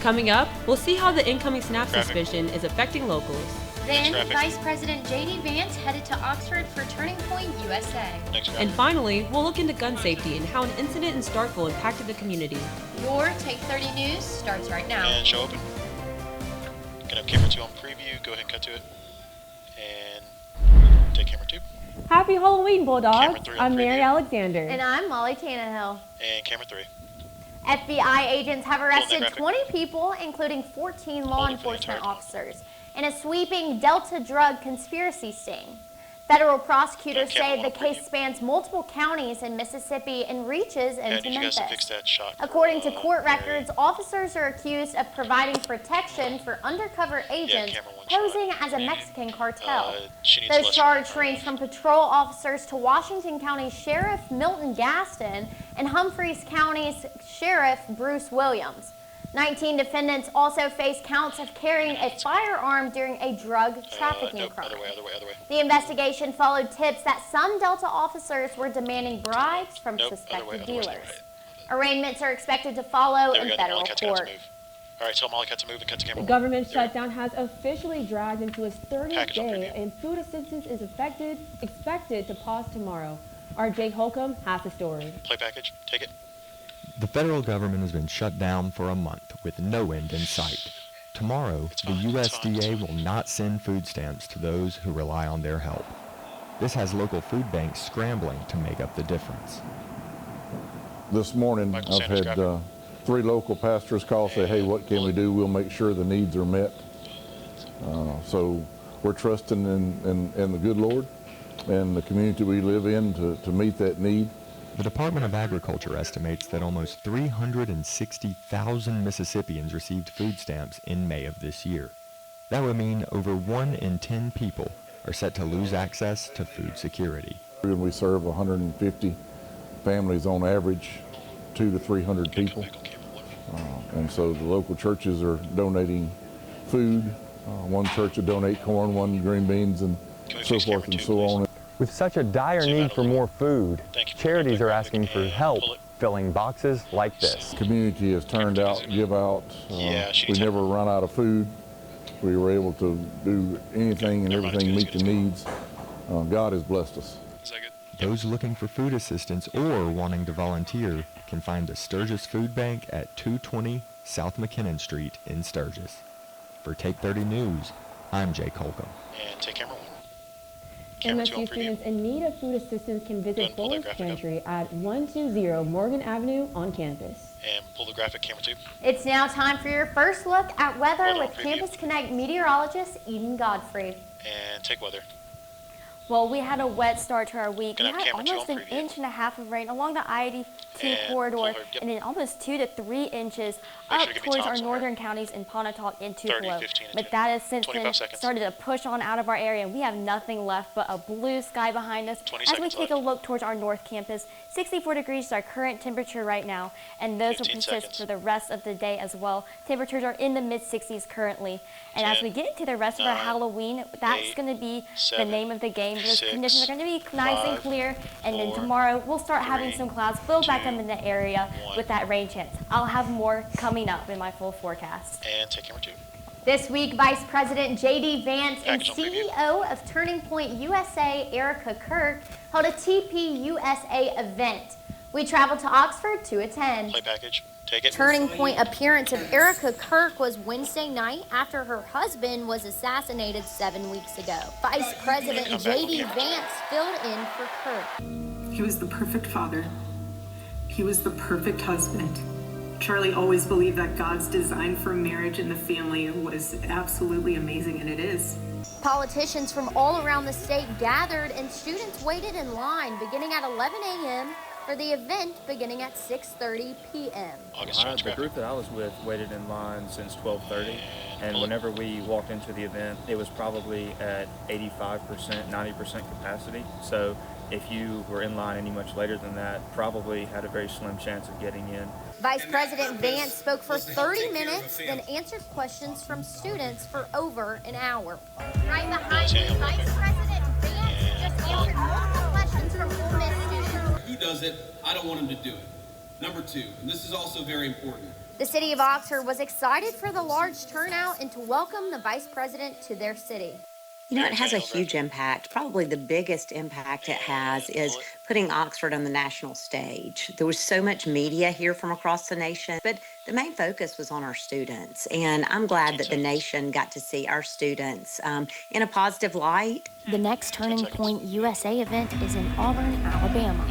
Coming up, we'll see how the incoming SNAP suspension is affecting locals. Then, Vice President J.D. Vance headed to Oxford for Turning Point USA. And finally, we'll look into gun safety and how an incident in Starkville impacted the community. Your Take 30 News starts right now. And show open. Gonna have camera 2 on preview. Go ahead and cut to it. And take camera 2. Happy Halloween, Bulldogs. I'm preview. Mary Alexander. And I'm Molly Tannehill. And camera 3. FBI agents have arrested 20 people, including 14 law enforcement officers, in a sweeping Delta drug conspiracy sting. Federal prosecutors say the case spans multiple counties in Mississippi and reaches into Memphis. According to court records, officers are accused of providing protection for undercover agents posing as a Mexican cartel. Those charged range from patrol officers to Washington County Sheriff Milton Gaston and Humphreys County's Sheriff Bruce Williams. 19 defendants also face counts of carrying a firearm during a drug trafficking crime. Other way. The investigation followed tips that some Delta officers were demanding bribes from suspected dealers. Arraignments are expected to follow in federal court. All right, tell Molly cut to move and cut to camera. The government shutdown has officially dragged into its 30th day, and food assistance is expected to pause tomorrow. Our Jake Holcomb has the story. Play package, take it. The federal government has been shut down for a month with no end in sight. Tomorrow, the USDA will not send food stamps to those who rely on their help. This has local food banks scrambling to make up the difference. This morning, I've had 3 local pastors call, say, hey, what can we do? We'll make sure the needs are met. So we're trusting in the good Lord and the community we live in to meet that need. The Department of Agriculture estimates that almost 360,000 Mississippians received food stamps in May of this year. That would mean over 1 in 10 people are set to lose access to food security. We serve 150 families on average, 200 to 300 people. And so the local churches are donating food. One church will donate corn, one green beans, and so forth and so on. With such a dire need for more food, charities are asking for help filling boxes like this. Community has turned out, give out. We never run out of food. We were able to do anything and everything meet the needs. God has blessed us. Those looking for food assistance or wanting to volunteer can find the Sturgis Food Bank at 220 South McKinnon Street in Sturgis. For Take 30 News, I'm Jake Holcomb. And take camera 1. MSU students in need of food assistance can visit Bowler's Pantry at 120 Morgan Avenue on campus. And pull the graphic, camera 2. It's now time for your first look at weather with Campus Connect meteorologist Eden Godfrey. And take weather. Well, we had a wet start to our week. We had almost an inch and a half of rain along the I-82 corridor, and then almost 2 to 3 inches up towards our northern counties in Pontotoc and Tupelo. But that has since then started to push on out of our area, and we have nothing left but a blue sky behind us. As we take a look towards our north campus, 64 degrees is our current temperature right now, and those will persist for the rest of the day as well. Temperatures are in the mid-60s currently. And as we get into the rest of our Halloween, that's going to be the name of the game. Those conditions are going to be nice and clear, and then tomorrow we'll start having some clouds build back up in the area with that rain chance. I'll have more coming up in my full forecast. And take camera 2. This week, Vice President J.D. Vance and CEO of Turning Point USA, Erica Kirk, held a TPUSA event. We traveled to Oxford to attend. Play package. Take it. Turning Point appearance of Erica Kirk was Wednesday night after her husband was assassinated 7 weeks ago. Vice President J.D. Vance filled in for Kirk. He was the perfect father. He was the perfect husband. Charlie always believed that God's design for marriage and the family was absolutely amazing, and it is. Politicians from all around the state gathered, and students waited in line beginning at 11 a.m. for the event beginning at 6:30 p.m. The group that I was with waited in line since 12:30, and whenever we walked into the event, it was probably at 85%, 90% capacity. So if you were in line any much later than that, probably had a very slim chance of getting in. Vice President Vance spoke for 30 minutes, then answered questions from students for over an hour. Right behind me, Vice President Vance just answered multiple questions from Ole Miss students. Who does it? I don't want him to do it. Number 2, and this is also very important. The city of Oxford was excited for the large turnout and to welcome the vice president to their city. You know, it has a huge impact. Probably the biggest impact it has is putting Oxford on the national stage. There was so much media here from across the nation, but the main focus was on our students. And I'm glad that the nation got to see our students in a positive light. The next Turning Point USA event is in Auburn, Alabama.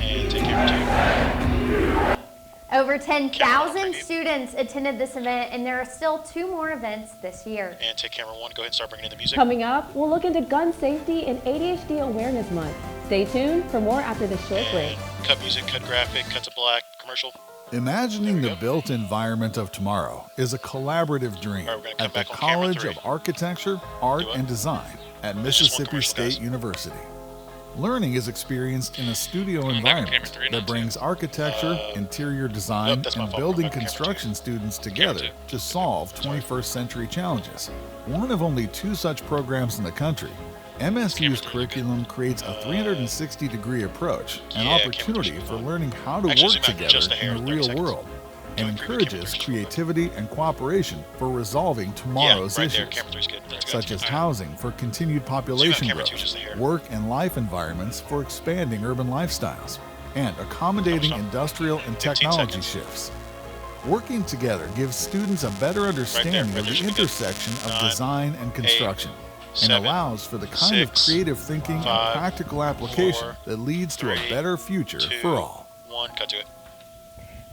Over 10,000 students attended this event, and there are still 2 more events this year. And take camera 1, go ahead and start bringing in the music. Coming up, we'll look into gun safety and ADHD Awareness Month. Stay tuned for more after the short break. Cut music, cut graphic, cut to black, commercial. Imagining the built environment of tomorrow is a collaborative dream at the College of Architecture, Art, and Design at Mississippi State University. Learning is experienced in a studio environment that brings architecture, interior design, and building construction students together to solve 21st century challenges. One of only 2 such programs in the country, MSU's curriculum creates a 360-degree approach, an opportunity for learning how to work together in the real world, and encourages creativity and cooperation for resolving tomorrow's issues, such as housing for continued population growth, work and life environments for expanding urban lifestyles, and accommodating industrial and technology shifts. Working together gives students a better understanding of the intersection of design and construction, and allows for the kind of creative thinking and practical application that leads to a better future for all. 1, cut to it.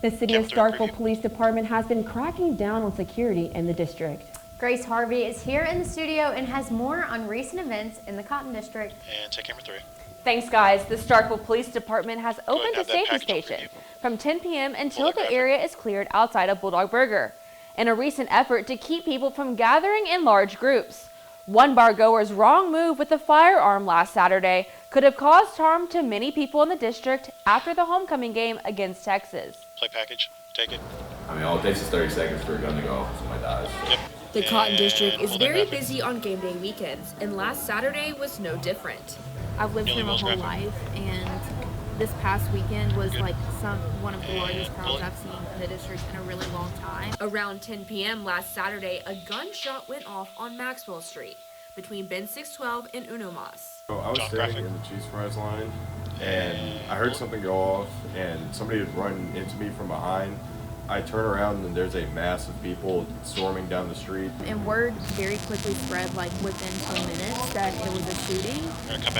The City of Starkville Police Department has been cracking down on security in the district. Grace Harvey is here in the studio and has more on recent events in the Cotton District. And take camera 3. Thanks, guys. The Starkville Police Department has opened a safety station from 10 p.m. until the area is cleared outside of Bulldog Burger, in a recent effort to keep people from gathering in large groups. One bar goer's wrong move with a firearm last Saturday could have caused harm to many people in the district after the homecoming game against Texas. Play package, take it. I mean, all it takes is 30 seconds for a gun to go off if somebody dies. Yep. The Cotton District is very busy on game day weekends, and last Saturday was no different. I've lived here my whole life, and this past weekend was like one of the largest crowds I've seen in the district in a really long time. Around 10 p.m. last Saturday, a gunshot went off on Maxwell Street between Ben 612 and Uno Mas. So I was sitting in the cheese fries line, and I heard something go off, and somebody had run into me from behind. I turn around, and there's a mass of people storming down the street. And word very quickly spread, like within 2 minutes, that it was a shooting,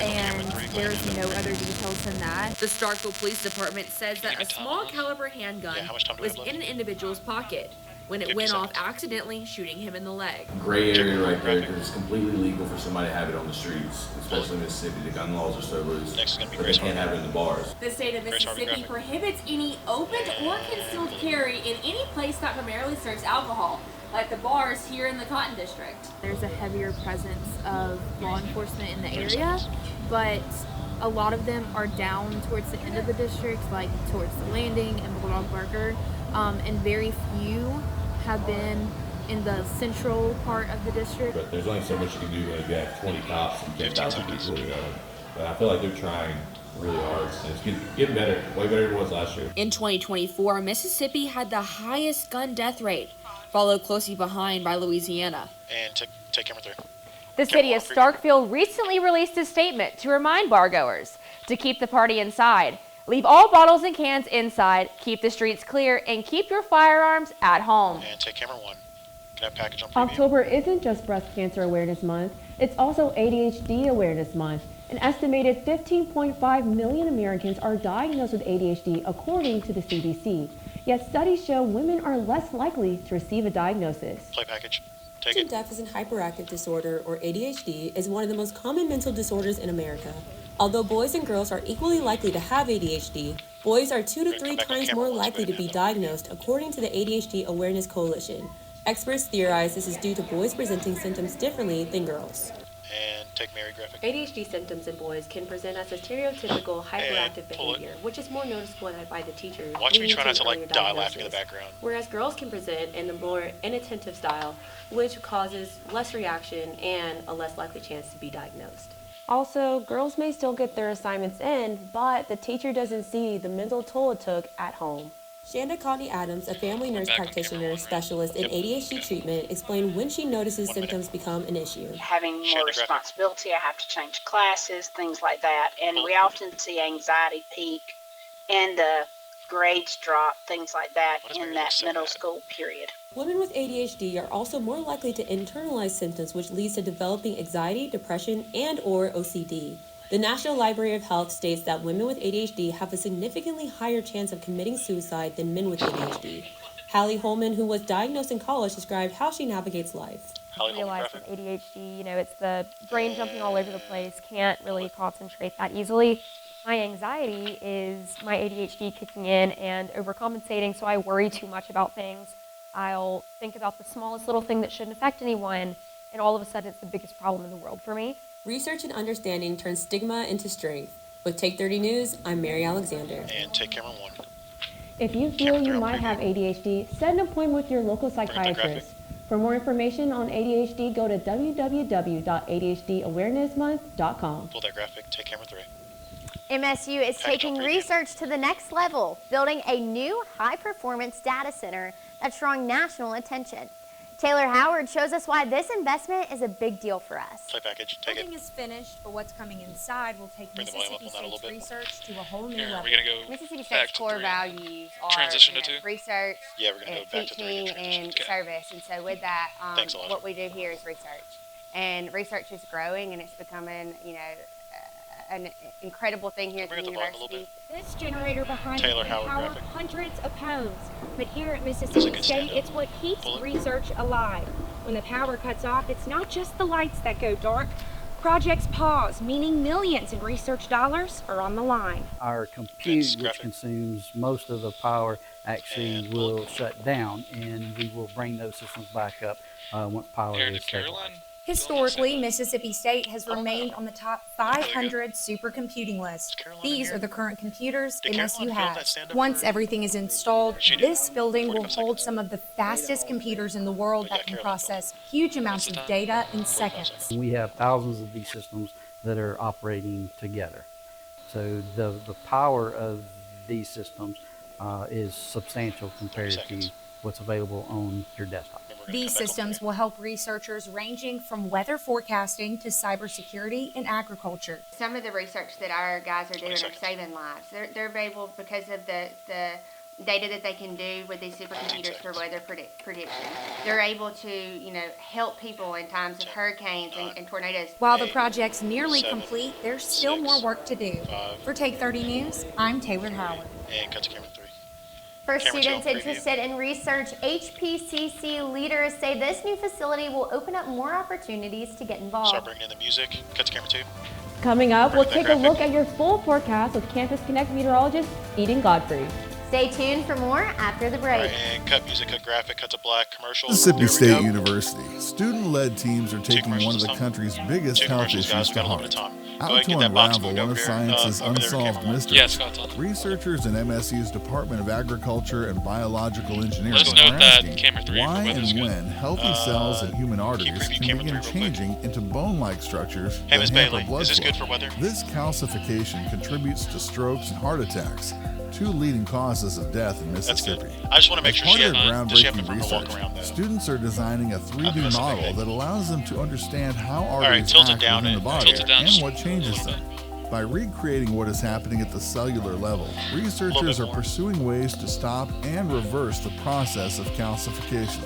and there's no other details than that. The Starkville Police Department says that a small caliber handgun was in an individual's pocket when it went off accidentally, shooting him in the leg. Gray area right there, because it's completely legal for somebody to have it on the streets, especially in Mississippi. The gun laws are so loose, but they can't have it in the bars. The state of Mississippi prohibits any opened or concealed carry in any place that primarily serves alcohol, like the bars here in the Cotton District. There's a heavier presence of law enforcement in the area, but a lot of them are down towards the end of the district, like towards the Landing and Bulldog Burger, and very few have been in the central part of the district. But there's only so much you can do when you have 20 cops and 10,000 people, you know. But I feel like they're trying really hard, and it's getting better, way better than it was last year. In 2024, Mississippi had the highest gun death rate, followed closely behind by Louisiana. And take camera 3. The city of Starkville recently released a statement to remind bargoers to keep the party inside. Leave all bottles and cans inside, keep the streets clear, and keep your firearms at home. And take camera 1. Can I have package on preview? October isn't just Breast Cancer Awareness Month, it's also ADHD Awareness Month. An estimated 15.5 million Americans are diagnosed with ADHD according to the CDC. Yet studies show women are less likely to receive a diagnosis. Play package. Take Attention Deficit Hyperactive Disorder, or ADHD, is one of the most common mental disorders in America. Although boys and girls are equally likely to have ADHD, boys are 2 to 3 times more likely to be diagnosed, according to the ADHD Awareness Coalition. Experts theorize this is due to boys presenting symptoms differently than girls. And take Mary graphic. ADHD symptoms in boys can present as a stereotypical hyperactive behavior, which is more noticeable by the teacher. Watch me try not to die laughing in the background. Whereas girls can present in a more inattentive style, which causes less reaction and a less likely chance to be diagnosed. Also, girls may still get their assignments in, but the teacher doesn't see the mental toll it took at home. Shanda Connie Adams, a family nurse practitioner specialist in ADHD treatment, explained when she notices symptoms become an issue. Having more responsibility, I have to change classes, things like that. And we often see anxiety peak and the grades drop, things like that in that middle school period. Women with ADHD are also more likely to internalize symptoms, which leads to developing anxiety, depression, and/or OCD. The National Library of Health states that women with ADHD have a significantly higher chance of committing suicide than men with ADHD. Hallie Holman, who was diagnosed in college, described how she navigates life. I realize with ADHD, it's the brain jumping all over the place, can't really concentrate that easily. My anxiety is my ADHD kicking in and overcompensating, so I worry too much about things. I'll think about the smallest little thing that shouldn't affect anyone, and all of a sudden it's the biggest problem in the world for me. Research and understanding turns stigma into strength. With Take 30 News, I'm Mary Alexander. And take camera 1. If you feel you might have ADHD, set an appointment with your local psychiatrist. For more information on ADHD, go to www.adhdawarenessmonth.com. Pull that graphic, take camera 3. MSU is taking research to the next level, building a new high-performance data center that's drawing national attention. Taylor Howard shows us why this investment is a big deal for us. Play package, take Building is finished, but what's coming inside will take Mississippi State's research to a whole new level. We're going to go Mississippi State's core values are transition to 2. Research, yeah, we're gonna go back to 3 teaching, and service. And so with that, what we do here is research. And research is growing, and it's becoming, an incredible thing here at the university. This generator behind Taylor it can Howard power graphic. hundreds of homes, but here at Mississippi State, it's what keeps research alive. When the power cuts off, it's not just the lights that go dark. Projects pause, meaning millions in research dollars are on the line. Our compute, which consumes most of the power, actually will shut down, and we will bring those systems back up once power is stabilized. Historically, Mississippi State has remained on the top 500 supercomputing list. These are the current computers MSU has. Once everything is installed, this building will hold some of the fastest computers in the world that can process huge amounts of data in seconds. We have thousands of these systems that are operating together. So the power of these systems is substantial compared to what's available on your desktop. These systems will help researchers ranging from weather forecasting to cybersecurity and agriculture. Some of the research that our guys are doing are saving lives. They're able, because of the data that they can do with these supercomputers for weather prediction, they're able to, help people in times of hurricanes and tornadoes. While the project's nearly complete, there's still more work to do. For Take 30 News, I'm Taylor Howard. And cut to camera 3. For students interested in research, HPCC leaders say this new facility will open up more opportunities to get involved. Start bringing in the music. Cut to camera 2. Coming up, we'll take a look at your full forecast with Campus Connect meteorologist Eden Godfrey. Stay tuned for more after the break. Right, and cut music, cut graphic, cut to black, commercial. Mississippi State University. Student-led teams are taking one of the country's biggest health issues to heart. Out to unravel one of science's unsolved mysteries, researchers in MSU's Department of Agriculture and Biological Engineering are asking why and when healthy cells in human arteries can begin changing into bone-like structures that hamper blood flow. This calcification contributes to strokes and heart attacks, 2 leading causes of death in Mississippi. I just want to make sure she groundbreaking research, students are designing a 3D model that allows them to understand how arteries act within the body and what changes them. By recreating what is happening at the cellular level, researchers are pursuing ways to stop and reverse the process of calcification.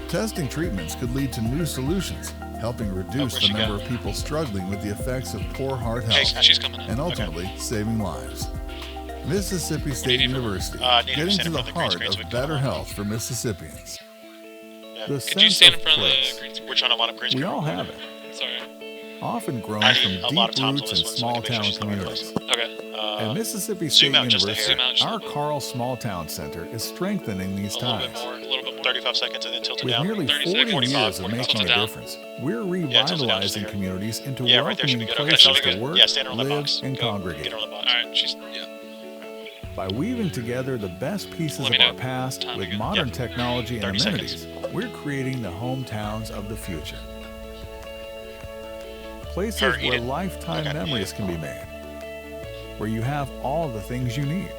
Testing treatments could lead to new solutions, helping reduce the number of people struggling with the effects of poor heart health, and ultimately saving lives. Mississippi State University, getting to the heart of better health for Mississippians. The Could you stand in front place. of the green? We're trying to line up green screen. We all have it. Sorry. Often grown from deep roots in small-town communities. Okay. At Mississippi State University, our Carl Small Town Center is strengthening these ties. 35 seconds and then tilt it With down. nearly 40 years of making a difference, we're revitalizing communities into welcoming places to work, live, and congregate. By weaving together the best pieces of our past with modern technology and amenities, we're creating the hometowns of the future. Places where lifetime memories can be made, where you have all the things you need.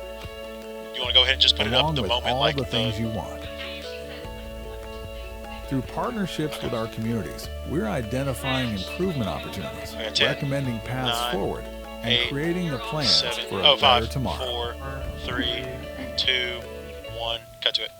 You want to go ahead and just put it up the moment all like the things you want. Through partnerships with our communities, we're identifying improvement opportunities, recommending paths forward, and creating the plans for a better tomorrow. 4, 3, 2, 1, cut to it.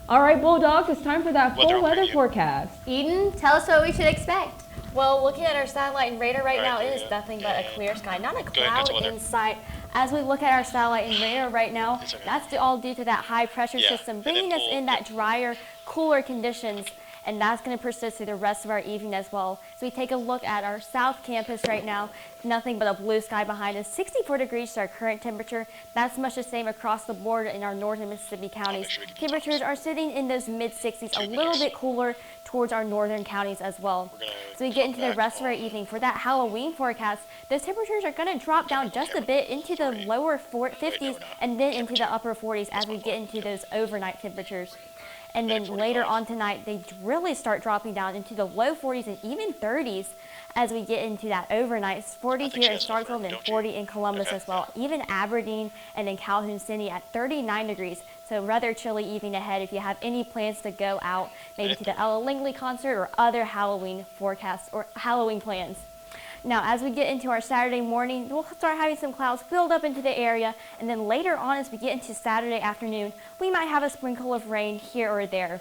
All right, Bulldogs, it's time for that full weather forecast. Eden, tell us what we should expect. Well, looking at our satellite and radar right now, it is nothing but a clear sky, not a cloud in sight. As we look at our satellite and radar right now, that's all due to that high pressure system bringing us in that drier, cooler conditions, and that's going to persist through the rest of our evening as well. So we take a look at our south campus right now, nothing but a blue sky behind us, 64 degrees to our current temperature. That's much the same across the board in our northern Mississippi counties. Temperatures are sitting in those mid-60s, a little bit cooler towards our northern counties as well. So we get into the rest of our evening. For that Halloween forecast, those temperatures are going to drop down just a bit into the lower 50s and then into the upper 40s as we get into those overnight temperatures. And then later on tonight, they really start dropping down into the low 40s and even 30s as we get into that overnight. 40 here in Starkville and 40 in Columbus as well. Even Aberdeen and in Calhoun City at 39 degrees. So rather chilly evening ahead if you have any plans to go out, maybe to the Ella Langley concert or other Halloween forecasts or Halloween plans. Now, as we get into our Saturday morning, we'll start having some clouds build up into the area, and then later on as we get into Saturday afternoon, we might have a sprinkle of rain here or there.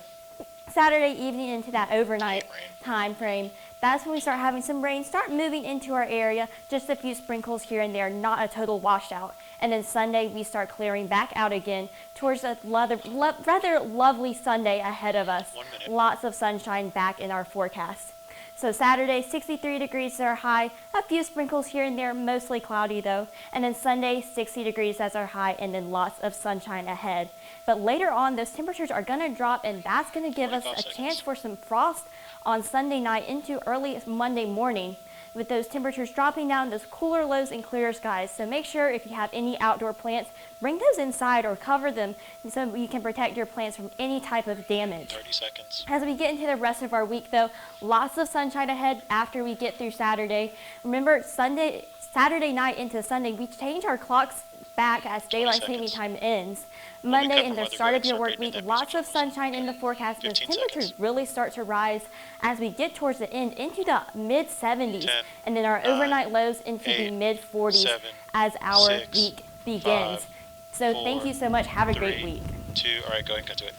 Saturday evening into that overnight time frame, that's when we start having some rain start moving into our area, just a few sprinkles here and there, not a total washout. And then Sunday, we start clearing back out again towards a rather lovely Sunday ahead of us. Lots of sunshine back in our forecast. So Saturday, 63 degrees is our high, a few sprinkles here and there, mostly cloudy though. And then Sunday, 60 degrees as our high, and then lots of sunshine ahead. But later on, those temperatures are going to drop, and that's going to give us a chance for some frost on Sunday night into early Monday morning. With those temperatures dropping down, those cooler lows and clearer skies. So make sure if you have any outdoor plants, bring those inside or cover them so you can protect your plants from any type of damage. 30 seconds. As we get into the rest of our week though, lots of sunshine ahead after we get through Saturday. Remember, Saturday night into Sunday, we change our clocks back as daylight saving time ends. Monday and the start of your work week, lots of sunshine in the forecast. The temperatures really start to rise as we get towards the end into the mid-70s, and then our overnight lows into the mid-40s as our week begins. So thank you so much. Have a great week. 2, all right, go ahead and cut to it.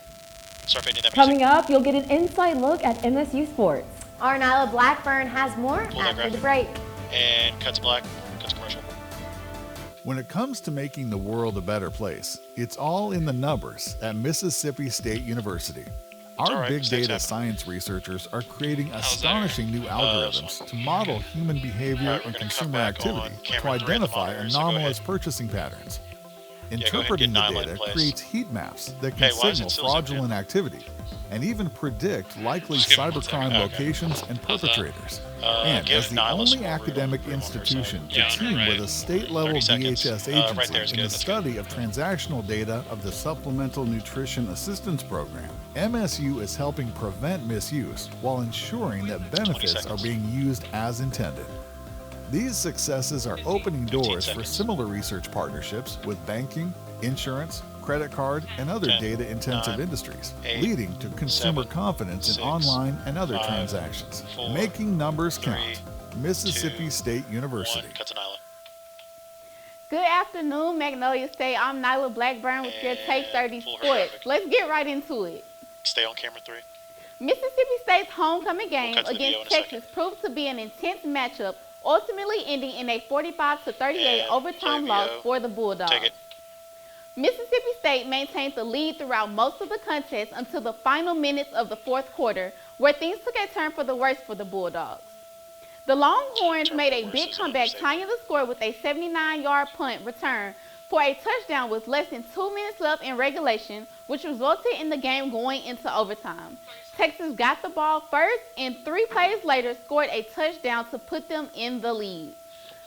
Start fading that music. Coming up, you'll get an inside look at MSU sports. Our Nyla Blackburn has more after the break. And cut to black, cut to commercial. When it comes to making the world a better place, it's all in the numbers at Mississippi State University. Our big data science researchers are creating astonishing new algorithms to model human behavior and consumer activity to identify anomalous purchasing patterns. Interpreting the data creates heat maps that can signal fraudulent activity and even predict likely cybercrime locations and perpetrators. And as the only academic institution to team with a state-level DHS agency in the study of transactional data of the Supplemental Nutrition Assistance Program, MSU is helping prevent misuse while ensuring that benefits are being used as intended. These successes are opening doors for similar research partnerships with banking, insurance, credit card, and other data-intensive industries, leading to consumer confidence in online and other transactions. Making numbers count. Mississippi State University. Good afternoon, Magnolia State. I'm Nyla Blackburn with your Take 30 Sports. Let's get right into it. Stay on camera 3. Mississippi State's homecoming game against Texas proved to be an intense matchup, ultimately ending in a 45-38 overtime loss for the Bulldogs. Mississippi State maintained the lead throughout most of the contest until the final minutes of the fourth quarter, where things took a turn for the worse for the Bulldogs. The Longhorns made a big comeback, tying the score with a 79-yard punt return for a touchdown with less than 2 minutes left in regulation, which resulted in the game going into overtime. Texas got the ball first and 3 plays later scored a touchdown to put them in the lead.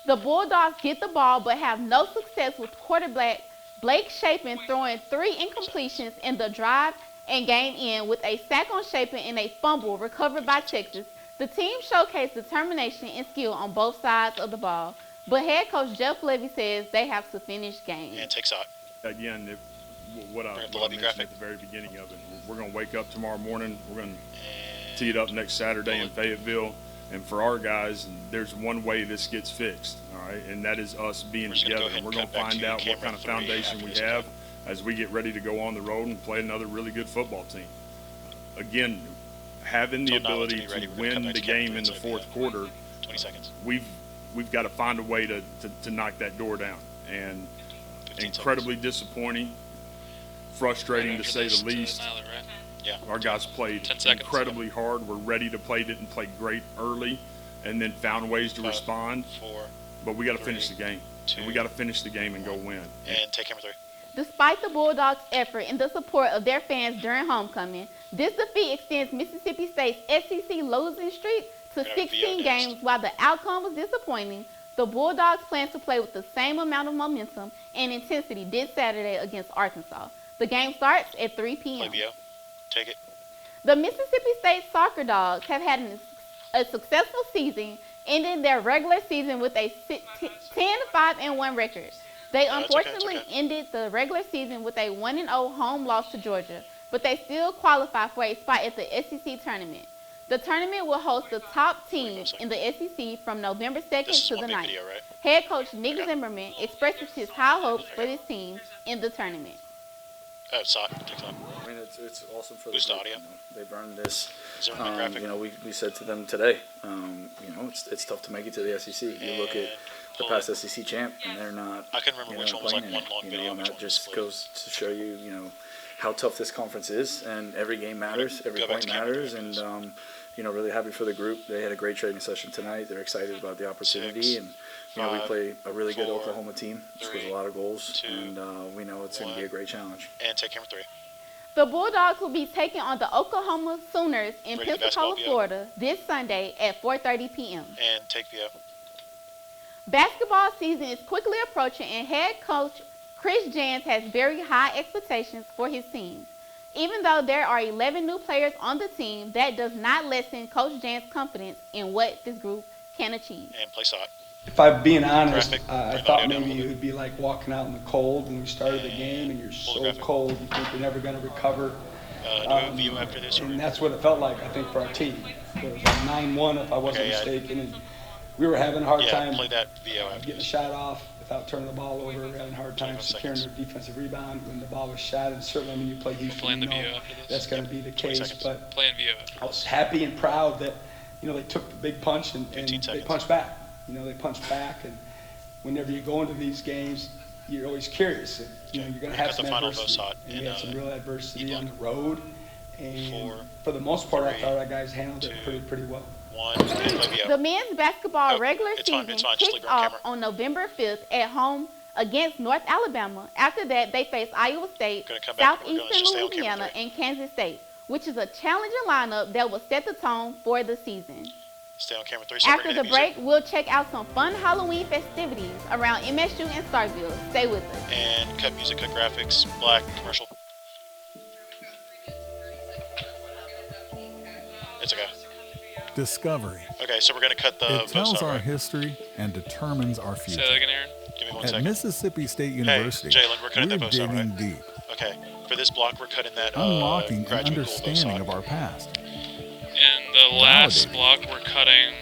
The Bulldogs get the ball but have no success with quarterback Blake Shapen throwing 3 incompletions in the drive and game end with a sack on Shapen and a fumble recovered by Texas. The team showcased determination and skill on both sides of the ball, but head coach Jeff Levy says they have to finish games. And takes out. Again, what I mentioned at the very beginning of it. We're going to wake up tomorrow morning. We're going to tee it up next Saturday in Fayetteville. And for our guys, there's one way this gets fixed, all right, and that is us being together. We're going to find out what kind of foundation we have as we get ready to go on the road and play another really good football team. Again, having the ability to win the game in the fourth quarter, 20 seconds. We've got to find a way to knock that door down. And incredibly disappointing, frustrating to say the least. Yeah. Our guys played incredibly hard. We're ready to play. Didn't play great early, and then found ways to respond. But we got to finish the game. And we got to finish the game and go win. And take camera 3. Despite the Bulldogs' effort and the support of their fans during homecoming, this defeat extends Mississippi State's SEC losing streak to 16 games. While the outcome was disappointing, the Bulldogs plan to play with the same amount of momentum and intensity this Saturday against Arkansas. The game starts at 3 p.m. Take it. The Mississippi State Soccer Dogs have had a successful season, ending their regular season with a 10-5-1 record. They unfortunately ended the regular season with a 1-0 home loss to Georgia, but they still qualify for a spot at the SEC tournament. The tournament will host the top teams in the SEC from November 2nd to the 9th. Video, right? Head coach Nick Zimmerman expresses his high hopes for his team in the tournament. Take time. I mean, it's awesome for Boost the audio. They've earned this. Graphic. You know, we said to them today, you know, it's tough to make it to the SEC. You look at the past SEC champ, and they're not. I can remember which one was like one long video. And that just goes to show you, you know, how tough this conference is, and every game matters, every point matters, and you know, really happy for the group. They had a great training session tonight. They're excited about the opportunity, and you know, we play a really good Oklahoma team, scores a lot of goals, and we know it's going to be a great challenge. And take camera 3. The Bulldogs will be taking on the Oklahoma Sooners in Pensacola, Florida this Sunday at 4:30 p.m. And take VO. Basketball season is quickly approaching, and head coach Chris Jans has very high expectations for his team. Even though there are 11 new players on the team, that does not lessen Coach Jans' confidence in what this group can achieve. And play shot. If I'm being honest, I thought maybe it would be like walking out in the cold when we started the game and you're so cold, you think you're never going to recover. After this, and that's what it felt like, I think, for our team. It was like 9-1, if I wasn't mistaken. And we were having a hard time getting a shot off without turning the ball over. We were having a hard time securing their defensive rebound when the ball was shot. And certainly when you play Houston, you know that's going to be the case. But I was happy and proud that, you know, they took the big punch and they punched back. You know, they punched back, and whenever you go into these games, you're always curious. You know, you're going to have some adversity. And we had some real adversity on the road, and for the most part, I thought our guys handled it pretty well. The men's basketball regular season kicks off on November 5th at home against North Alabama. After that, they face Iowa State, Southeastern Louisiana, and Kansas State, which is a challenging lineup that will set the tone for the season. Stay on camera 3. After the break, we'll check out some fun Halloween festivities around MSU and Starkville. Stay with us. And cut music, cut graphics, black, commercial. It's okay. Discovery. Okay, so we're going to cut the It tells our history and determines our future. Say that again, Aaron. Give me 1 second. At Mississippi State University, hey, Jaelyn, we're cutting that digging right? deep. Okay, for this block, we're cutting that unlocking an understanding of our past. In the last block, we're cutting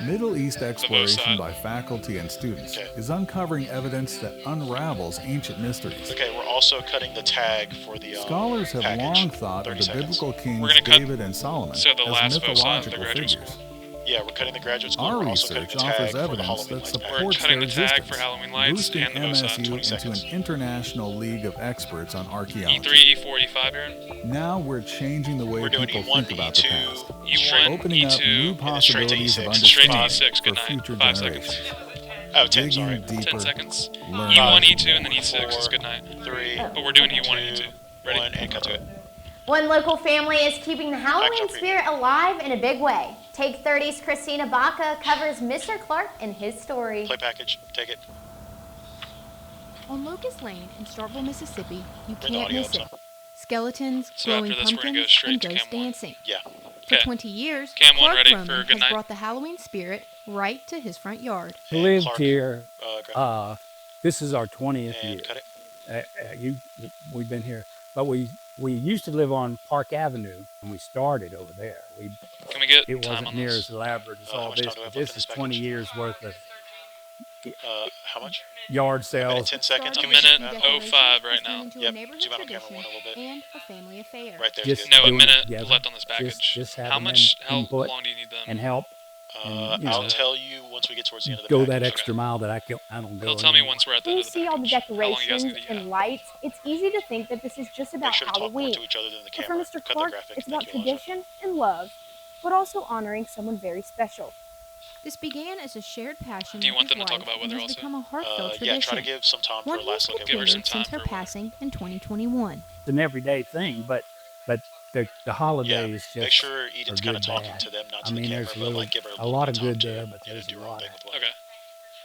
Middle East exploration by faculty and students is uncovering evidence that unravels ancient mysteries. Okay, we're also cutting the tag for the Scholars have long thought of the biblical kings David and Solomon as mythological figures. Yeah, we're cutting the graduate school. Our we're also research cutting the tag offers for the evidence Halloween that lights supports cutting their the tag existence, for Halloween lights boosting and the MSU into an international league of experts on archaeology. E3, E4, E5, Aaron. Now we're changing the way people think about the past, E1, opening up E2, new possibilities of straight to understanding E6, good for night. future 5 generations. seconds. Oh, 10, sorry. Digging deeper, 10 seconds. learning. E1, E2, and then E6 is good night. 3. But we're doing E1 and E2. Ready? 1, and cut to it. One local family is keeping the Halloween spirit alive in a big way. Take 30's Kristina Baca covers Mr. Clark and his story. Play package. Take it. On Locust Lane in Starkville, Mississippi, you Bring the can't audio miss up it. Skeletons, So glowing after this, we're gonna go pumpkins, straight and to ghost Cam 1. dancing. Yeah. For Okay. 20 years, Cam 1 Clark ready Roman for good has night? brought the Halloween spirit right to his front yard. We lived here. This is our 20th year. Cut it. We've been here, but we used to live on Park Avenue, and we started over there. Can we get It time wasn't on near this? as elaborate as all this, but this is 20 years worth of how much? yard sales. 10 seconds. A minute 05 right now. Yep. Zoom out on camera one a little bit. And a family affair. Right there. Just No, a doing minute it together. left on this package. Just How having much? them How input long do you need them? and help. And, I'll tell you once we get towards the end of the go package. that extra mile that I don't go. He'll tell me once we're at the When end you of the see all the package. How long you guys decorations need to get? and lights, it's easy to think that this is just about Make sure to talk more Halloween. to each other than the But for camera. Mr. Cut the Clark, graphic. it's Thank about you, Eliza. tradition and love, but also honoring someone very special. This began as a shared passion Do you with want his them to talk wife about and weather has also? become a heartfelt Yeah, tradition. try to give some time for One a last has look at continued weather. since her passing in 2021. It's an everyday thing, but the holidays Make just sure Eden's are kind of good talking bad. to them, not I to mean, the camera, there's but like give her a lot of time good to, there, but there's do a her own lot thing of with weather. Okay.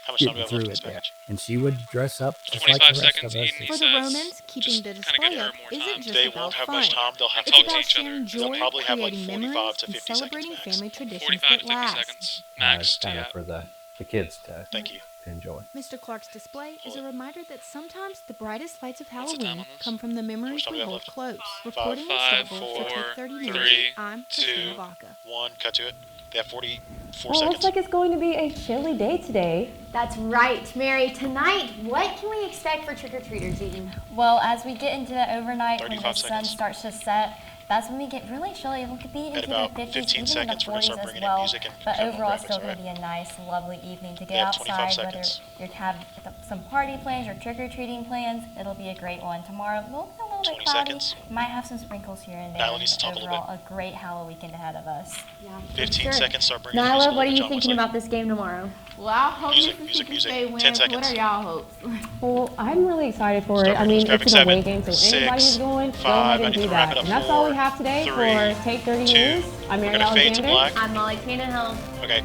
How much time do we getting have through left in it this there. package? And she would dress up just like 25 the rest seconds, of us. Eden, he For the says. Romans, keeping the display up isn't just They about won't have fun. much time. They'll have It's to about talk. sharing They'll joy, probably have like creating 45 memories, to and 50 seconds celebrating max. family traditions 45 that to 50 last. seconds max. It's kind of for the kids to Thank you. enjoy. Mr. Clark's display is a reminder that sometimes the brightest lights of the time Halloween on this? come from the memories time we do we hold have close. Reporting in 5, Starkville 4, for Take 30 News, 3, I'm 2, Kristina Baca. 1. Cut to it. They have 44 Well, it seconds. looks like it's going to be a chilly day today. That's right, Mary. Tonight, what can we expect for trick-or-treaters, Eden? Well, as we get into the overnight, when the 35 sun seconds. starts to set, that's when we get really chilly. It could be At into the about 50s, 15 even seconds, in we're the gonna start 40s as bringing in well. music and But camera overall, it's graphics, still going alright? to be a nice, lovely evening to They get have 25 outside. Whether seconds. you have some party plans or trick-or-treating plans, it'll be a great one. Tomorrow, we'll be a little 20 bit cloudy. seconds. Might have some sprinkles here and there. Nyla needs to but talk a little overall, a great Halloween weekend ahead of us. Yeah, 15 seconds. Start bringing in Nyla, music. what are you John thinking Wesley. about this game tomorrow? Well, I hope Music, Mississippi music. State wins. 10 What seconds. are y'all hopes? Well, I'm really excited for it. Start I mean, graphic it's an away 7, game, so anybody 6, who's going, go 5, ahead I and need do to wrap it that. up. And that's all we 4, have today 3, for Take 30 2. News. I'm We're Mary gonna fade to Alexander. black. I'm Molly Tannehill. Okay,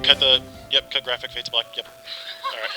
cut graphic, fade to black. Yep. All right.